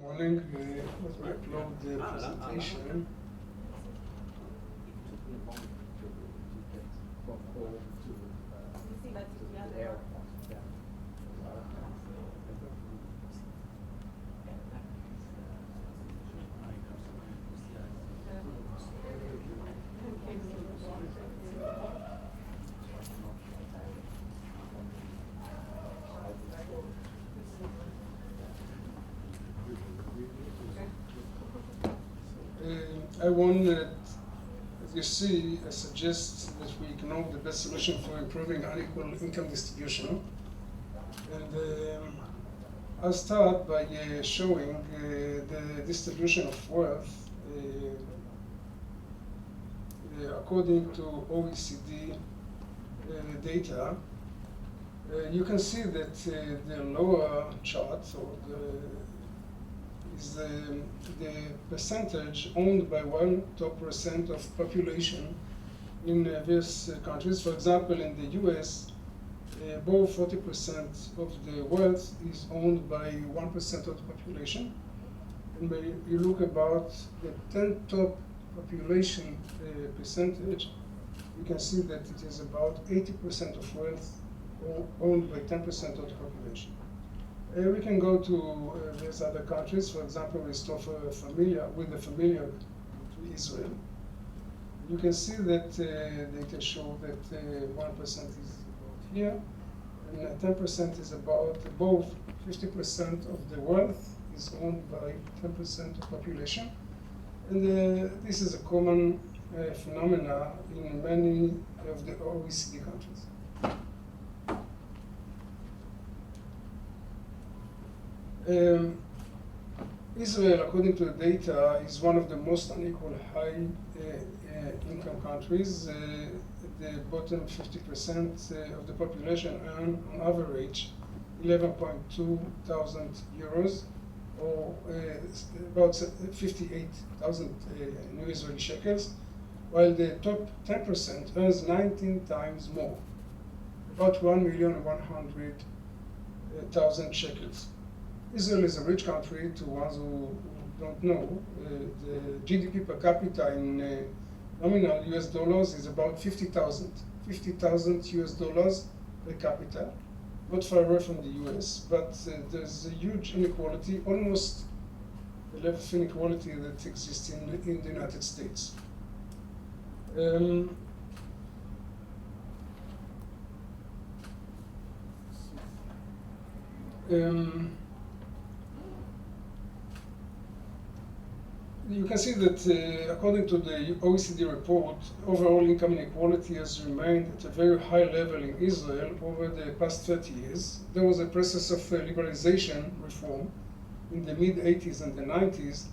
Morning. Let me upload the presentation. It took me a moment to get from home to the airport. Yeah. I want, as you see, I suggest that we ignore the best solution for improving unequal income distribution. And I'll start by showing the distribution of wealth according to OECD data. You can see that the lower chart, or is the percentage owned by 1% of population in various countries. For example, in the US, above 40% of the wealth is owned by 1% of the population. And when you look about the 10 top population percentage, you can see that it is about 80% of wealth owned by 10% of the population. We can go to various other countries. For example, we start familiar to Israel. You can see that data show that 1% is about here, and 10% is about above 50% of the wealth is owned by 10% of population. And this is a common phenomena in many of the OECD countries. Israel, according to the data, is one of the most unequal high income countries. The bottom 50% of the population earn on average 11.2 thousand euros, or about 58,000 new Israeli shekels, while the top 10% earns 19 times more, about 1,100,000 shekels. Israel is a rich country. To ones who don't know, the GDP per capita in nominal US dollars is about 50,000 US dollars per capita, not far away from the US, but there's a huge inequality, almost the level of inequality that exists in the United States. You can see that according to the OECD report, overall income inequality has remained at a very high level in Israel over the past 30 years. There was a process of liberalization reform in the mid-80s and the 90s,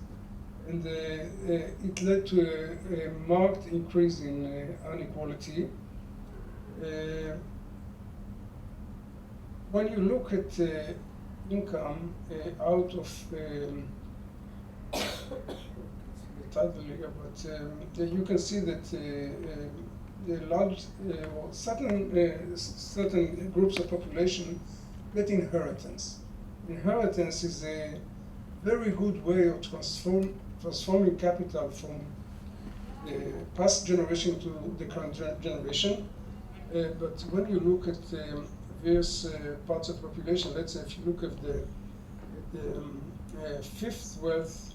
and it led to a marked increase in inequality. When you look at income out of but you can see that the large certain groups of population get inheritance. Inheritance is a very good way of transforming capital from the past generation to the current generation. But when you look at various parts of population, let's say if you look at the fifth wealth,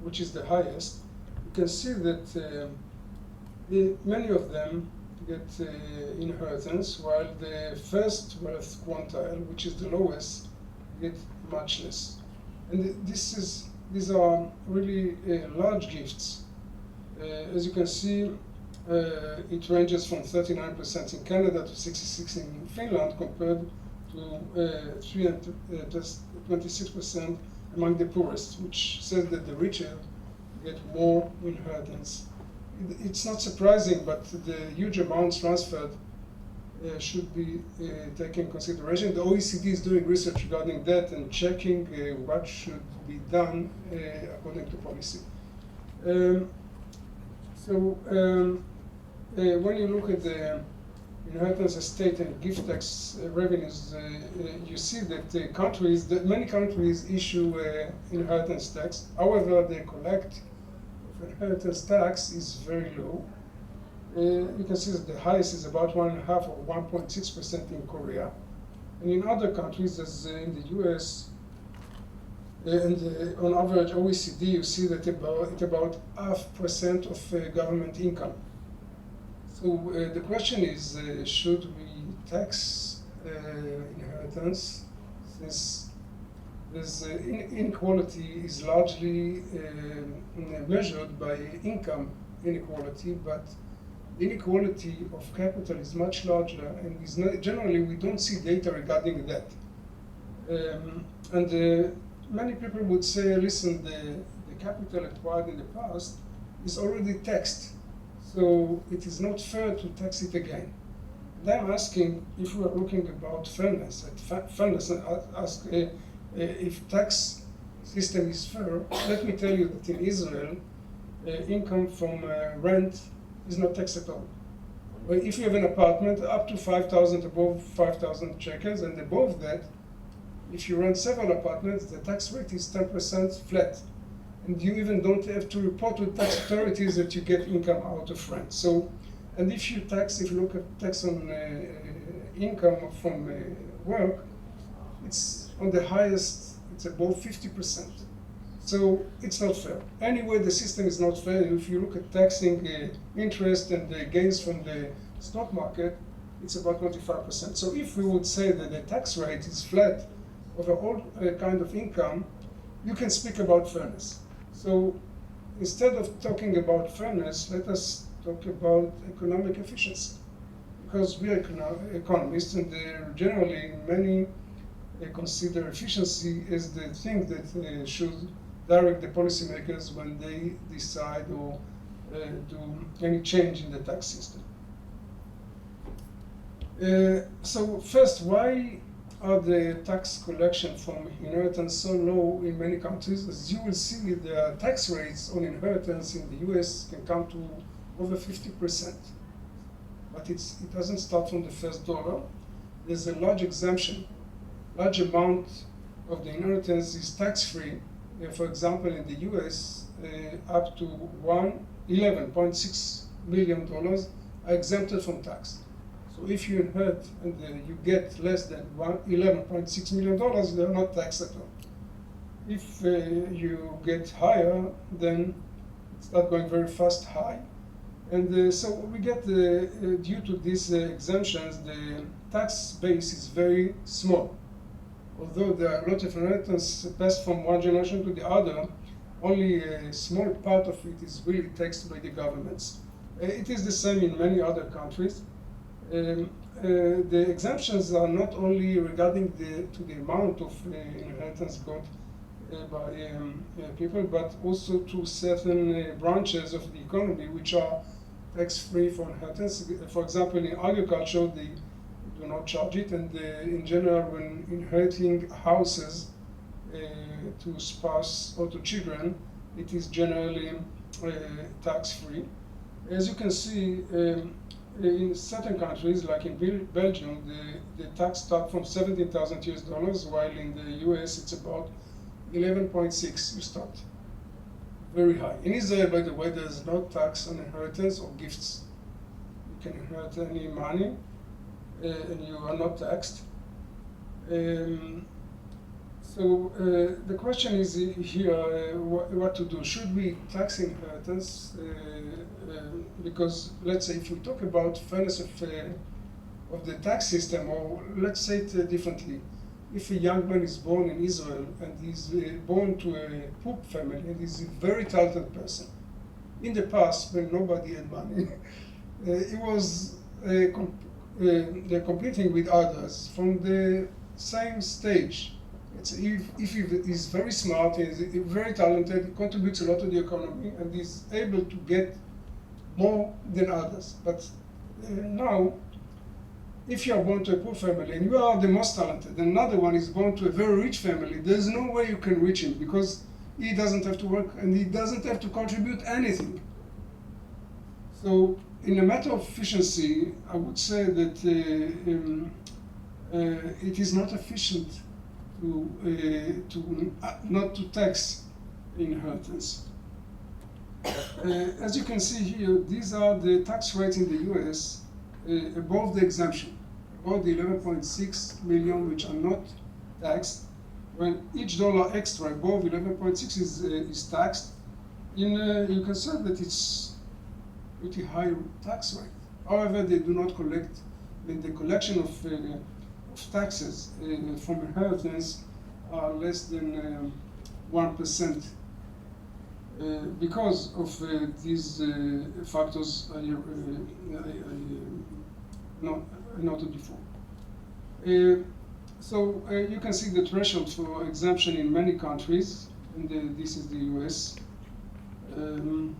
which is the highest, you can see that many of them get inheritance, while the first wealth quintile, which is the lowest, get much less. And these are really large gifts. As you can see, it ranges from 39% in Canada to 66% in Finland, compared to 26% among the poorest, which says that the richer get more inheritance. It's not surprising, but the huge amounts transferred should be taken into consideration. The OECD is doing research regarding that and checking what should be done according to policy. When you look at the inheritance, estate, and gift tax revenues, you see that many countries issue inheritance tax. However, the collect of inheritance tax is very low. You can see that the highest is about 1.5 or 1.6% in Korea. And in other countries, as in the US, and on average OECD, you see that about 0.5% of government income. So the question is, should we tax inheritance, since this inequality is largely measured by income inequality, but the inequality of capital is much larger, and is not, generally we don't see data regarding that. Many people would say, listen, the capital acquired in the past is already taxed, so it is not fair to tax it again. And I'm asking, if we are looking about fairness, and ask if tax system is fair. Let me tell you that in Israel, income from rent is not taxed at all. If you have an apartment up to 5,000, above 5,000 shekels, and above that, if you rent several apartments, the tax rate is 10% flat. And you even don't have to report to tax authorities that you get income out of rent. So, and if you look at tax on income from work, it's on the highest, it's above 50%. So it's not fair. Anyway, the system is not fair. If you look at taxing interest and the gains from the stock market, it's about 25%. So if we would say that the tax rate is flat over all kind of income, you can speak about fairness. So instead of talking about fairness, let us talk about economic efficiency. Because we are economists, and generally many consider efficiency as the thing that should direct the policymakers when they decide or do any change in the tax system. So first, why are the tax collection from inheritance so low in many countries? As you will see, the tax rates on inheritance in the US can come to over 50%. But it doesn't start from the first dollar. There's a large exemption. Large amount of the inheritance is tax-free. For example, in the US, up to $11.6 million are exempted from tax. So if you inherit and you get less than $11.6 million, they are not taxed at all. If you get higher, then it's not going very fast high. And so we get, due to these exemptions, the tax base is very small. Although there are a lot of inheritance passed from one generation to the other, only a small part of it is really taxed by the governments. It is the same in many other countries. The exemptions are not only regarding to the amount of inheritance got by people, but also to certain branches of the economy which are tax-free for inheritance. For example, in agriculture, they do not charge it, and in general, when inheriting houses to spouse or to children, it is generally tax-free. As you can see, in certain countries, like in Belgium, the tax starts from $17,000 US, while in the US it's about 11.6. You start very high. In Israel, by the way, there is no tax on inheritance or gifts. You can inherit any money, and you are not taxed. So the question is here, what to do? Should we tax inheritance? Because let's say if we talk about fairness of the tax system, or let's say it differently, if a young man is born in Israel and he's born to a poor family and he's a very talented person, in the past when nobody had money, he was competing with others from the same stage. If he is very smart, he is very talented, he contributes a lot to the economy, and is able to get more than others. But now, if you are born to a poor family and you are the most talented, and another one is born to a very rich family, there's no way you can reach him because he doesn't have to work and he doesn't have to contribute anything. So in a matter of efficiency, I would say that it is not efficient to not to tax inheritance. As you can see here, these are the tax rates in the US above the exemption, above the 11.6 million which are not taxed. When each dollar extra above 11.6 is taxed, you can say that it's pretty high tax rate. However, they do not collect, the collection of taxes from inheritance are less than 1%. Because of these factors I noted before. So you can see the threshold for exemption in many countries, and this is the US. And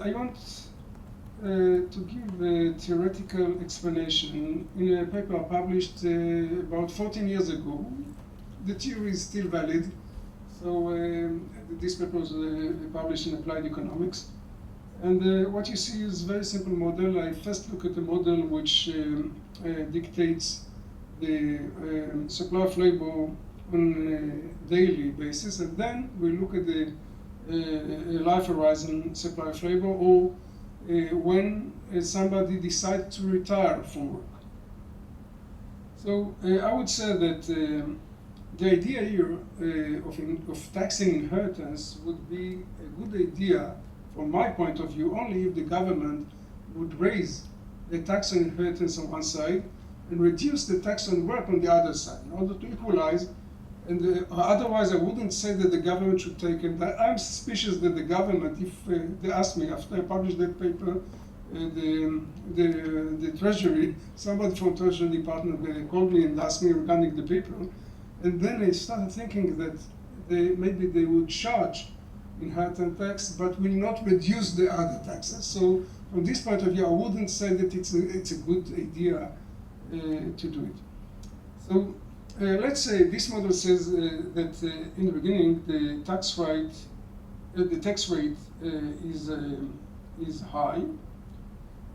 I want to give a theoretical explanation in a paper published about 14 years ago. The theory is still valid. So this paper was published in Applied Economics. And what you see is a very simple model. I first look at a model which dictates the supply of labor on a daily basis, and then we look at the life horizon supply of labor, or when somebody decides to retire from work. So I would say that the idea here of taxing inheritance would be a good idea, from my point of view, only if the government would raise the tax on inheritance on one side and reduce the tax on work on the other side, in order to equalize. And otherwise, I wouldn't say that the government should take it. I'm suspicious that the government, if they asked me after I published that paper, the Treasury, somebody from Treasury Department called me and asked me regarding the paper. And then I started thinking that maybe they would charge inheritance tax, but will not reduce the other taxes. So from this point of view, I wouldn't say that it's a good idea to do it. So let's say this model says that in the beginning the tax rate is high,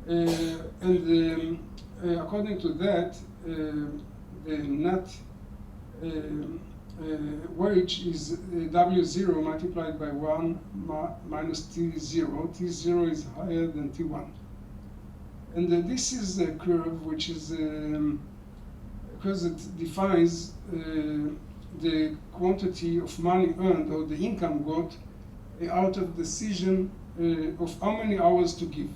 and according to that, the net wage is W0 multiplied by 1 minus T0. T0 is higher than T1. And this is a curve which is, because it defines the quantity of money earned or the income got out of decision of how many hours to give.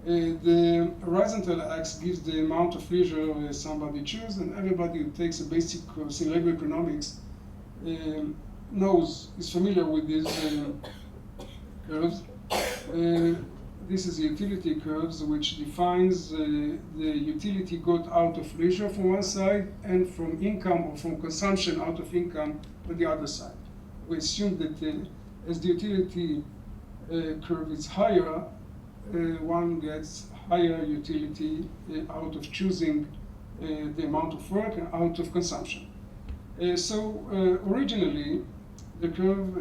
The horizontal axis gives the amount of leisure somebody chooses, and everybody who takes a basic course in labor economics is familiar with these curves. This is the utility curves, which defines the utility got out of leisure from one side and from income or from consumption out of income on the other side. We assume that as the utility curve is higher, one gets higher utility out of choosing the amount of work and out of consumption. So originally, the curve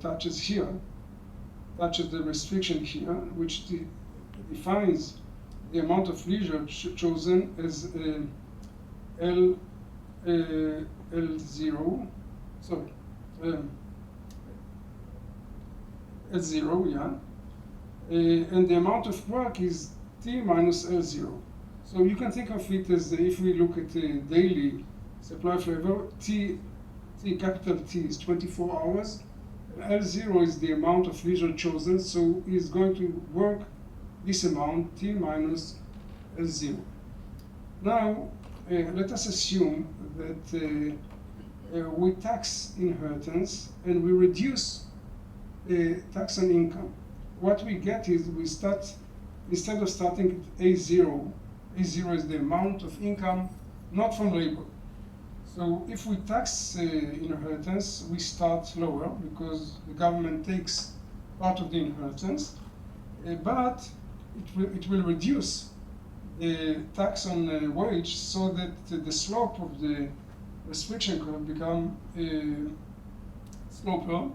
touches the restriction here, which defines the amount of leisure chosen as L0, sorry, L0, yeah. And the amount of work is T minus L0. So you can think of it as, if we look at the daily supply of labor, capital T is 24 hours, L0 is the amount of leisure chosen, so he's going to work this amount, T minus L0. Now, let us assume that we tax inheritance and we reduce tax on income. What we get is we start, instead of starting at A0 is the amount of income not from labor. So if we tax inheritance, we start lower because the government takes part of the inheritance, but it will reduce the tax on wage so that the slope of the restriction curve become sloper,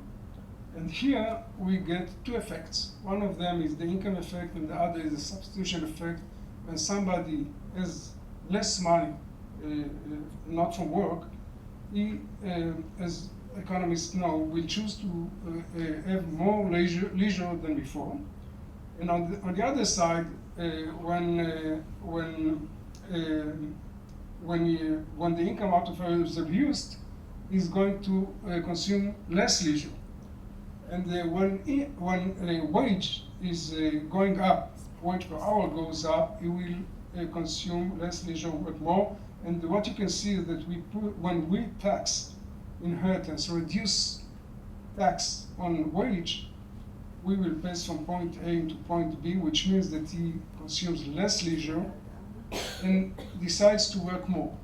And here we get two effects. One of them is the income effect, and the other is the substitution effect. When somebody has less money, not from work, he, as economists know, will choose to have more leisure than before. And on the other side, when the income out of work is abused, is going to consume less leisure. And when wage is going up, wage per hour goes up, it will consume less leisure, work more. And what you can see is that when we tax inheritance, reduce tax on wage, we will pass from point A to point B, which means that he consumes less leisure and decides to work more.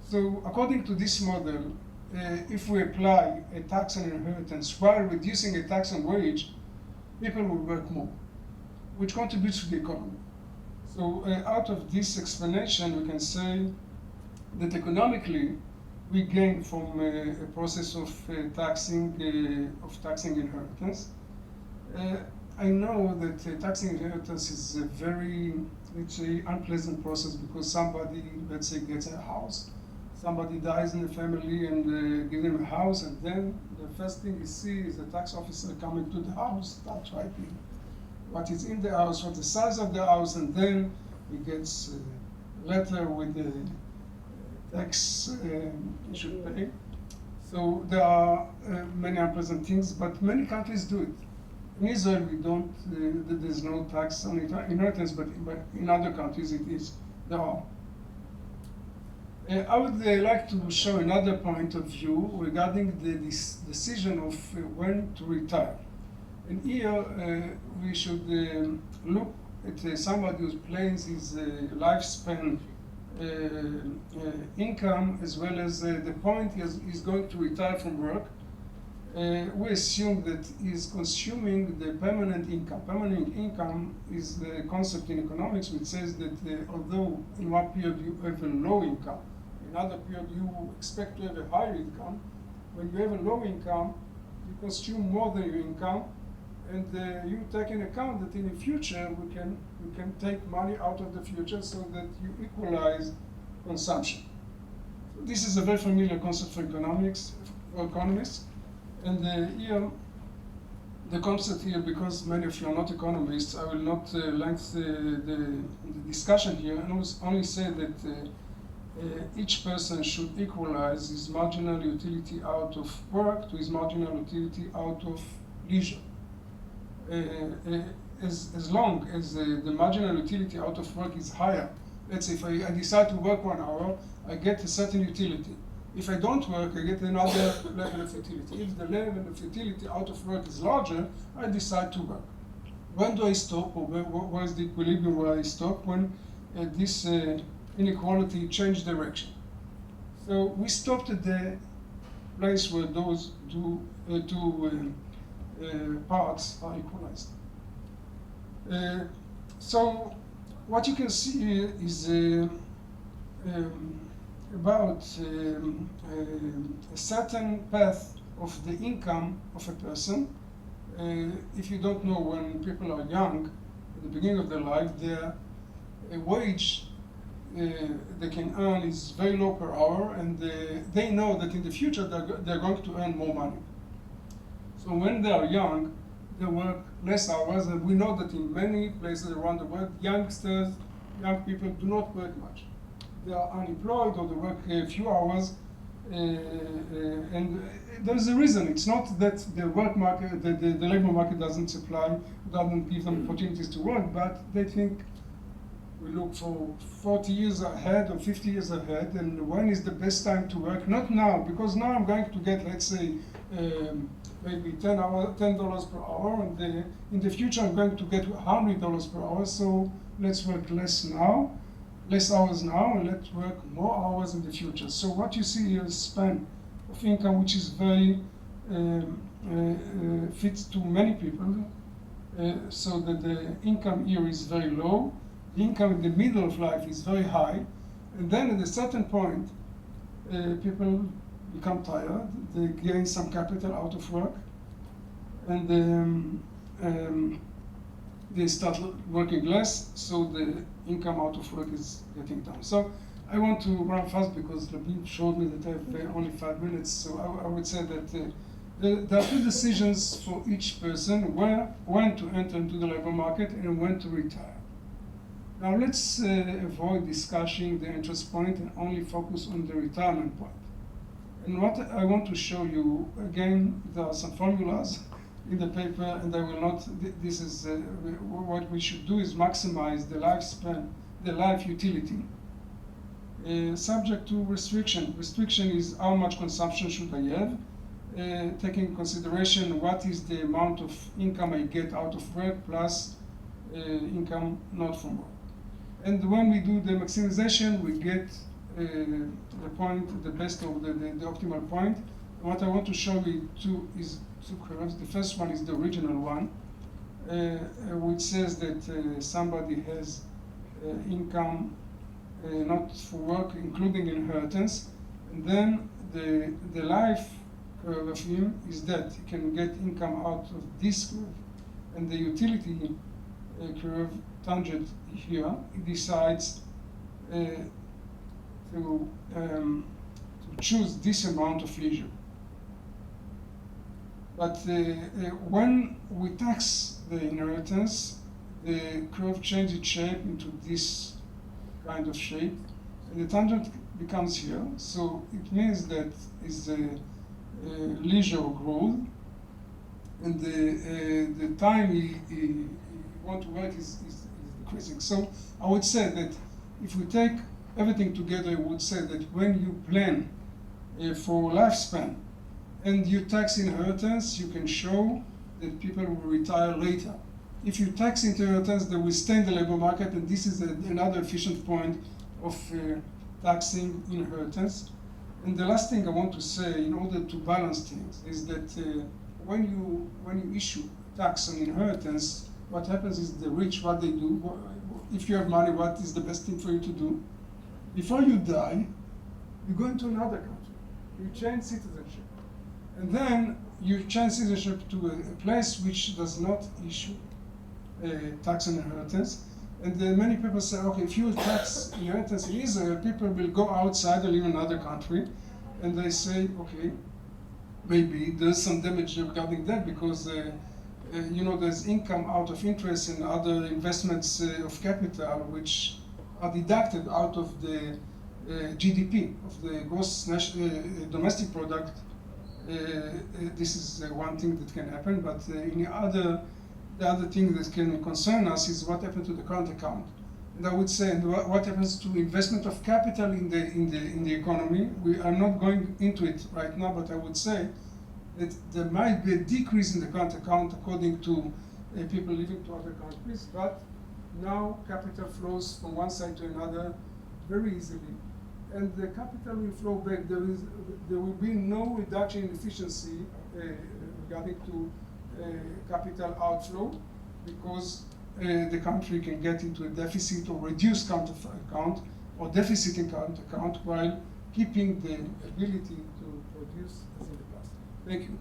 So according to this model, if we apply a tax on inheritance while reducing a tax on wage, people will work more, which contributes to the economy. So out of this explanation, we can say that economically, we gain from a process of taxing inheritance. I know that taxing inheritance is a very, let's say, unpleasant process because somebody, let's say, gets a house, somebody dies in the family and give them a house, and then the first thing you see is the tax officer coming to the house, start writing what is in the house, what the size of the house, and then he gets a letter with the tax he should pay. So there are many unpleasant things, but many countries do it. In Israel, we don't, there's no tax on inheritance, but in other countries it is. There are. I would like to show another point of view regarding the decision of when to retire. And here we should look at somebody who plans his lifespan income as well as the point he's going to retire from work. We assume that he's consuming the permanent income. Permanent income is the concept in economics which says that although in one period you have a low income, in another period you expect to have a higher income, when you have a low income, you consume more than your income, and you take into account that in the future we can take money out of the future so that you equalize consumption. So this is a very familiar concept for economists. And here, the concept here, because many of you are not economists, I will not lengthen the discussion here, and only say that each person should equalize his marginal utility out of work to his marginal utility out of leisure. As long as the marginal utility out of work is higher, let's say if I decide to work 1 hour, I get a certain utility. If I don't work, I get another level of utility. If the level of utility out of work is larger, I decide to work. When do I stop, or where is the equilibrium where I stop? When this inequality changes direction. So we stopped at the place where those two parts are equalized. So what you can see here is about a certain path of the income of a person. If you don't know, when people are young, at the beginning of their life, their wage they can earn is very low per hour, and they know that in the future they're going to earn more money. So when they are young, they work less hours, and we know that in many places around the world, young people do not work much. They are unemployed or they work a few hours, and there's a reason. It's not that the work market, the labor market doesn't give them opportunities to work, but they think we look for 40 years ahead or 50 years ahead, and when is the best time to work? Not now, because now I'm going to get, let's say, maybe $10 per hour, and in the future I'm going to get $100 per hour, so let's work less hours now, and let's work more hours in the future. So what you see here is span of income, which is very fits to many people, so that the income here is very low, the income in the middle of life is very high, and then at a certain point, people become tired, they gain some capital out of work, and they start working less, so the income out of work is getting down. So I want to run fast because Rabin showed me that I have only 5 minutes. So I would say that there are two decisions for each person: when to enter into the labor market and when to retire. Now let's avoid discussing the interest point and only focus on the retirement point. And what I want to show you, again, there are some formulas in the paper, and I will not, this is, what we should do is maximize the lifespan, the life utility, subject to restriction. Restriction is how much consumption should I have, taking into consideration what is the amount of income I get out of work plus income not from work. And when we do the maximization, we get the point, the best of the optimal point. What I want to show you is two curves. The first one is the original one, which says that somebody has income not for work, including inheritance. And then the life curve of him is that he can get income out of this curve. And the utility curve, tangent here, he decides to choose this amount of leisure. But when we tax the inheritance, the curve changes its shape into this kind of shape, and the tangent becomes here. So it means that is leisure growth, and the time he want to work is decreasing. So I would say that if we take everything together, I would say that when you plan for lifespan and you tax inheritance, you can show that people will retire later. If you tax inheritance, they will stay in the labor market, and this is another efficient point of taxing inheritance. And the last thing I want to say, in order to balance things, is that when you issue tax on inheritance, what happens is the rich, what they do, if you have money, what is the best thing for you to do? Before you die, you go into another country. You change citizenship. And then you change citizenship to a place which does not issue tax on inheritance. And then many people say, okay, if you tax inheritance in Israel, people will go outside and live in another country. And they say, okay, maybe there's some damage regarding that because there's income out of interest and other investments of capital which are deducted out of the GDP, of the gross domestic product. This is one thing that can happen, but the other thing that can concern us is what happened to the current account. And I would say, what happens to investment of capital in the economy. We are not going into it right now, but I would say that there might be a decrease in the current account according to people living to other countries, but now capital flows from one side to another very easily. And the capital will flow back. There will be no reduction in efficiency regarding to capital outflow because the country can get into a deficit or reduce current account or deficit in current account while keeping the ability to produce as in the past. Thank you.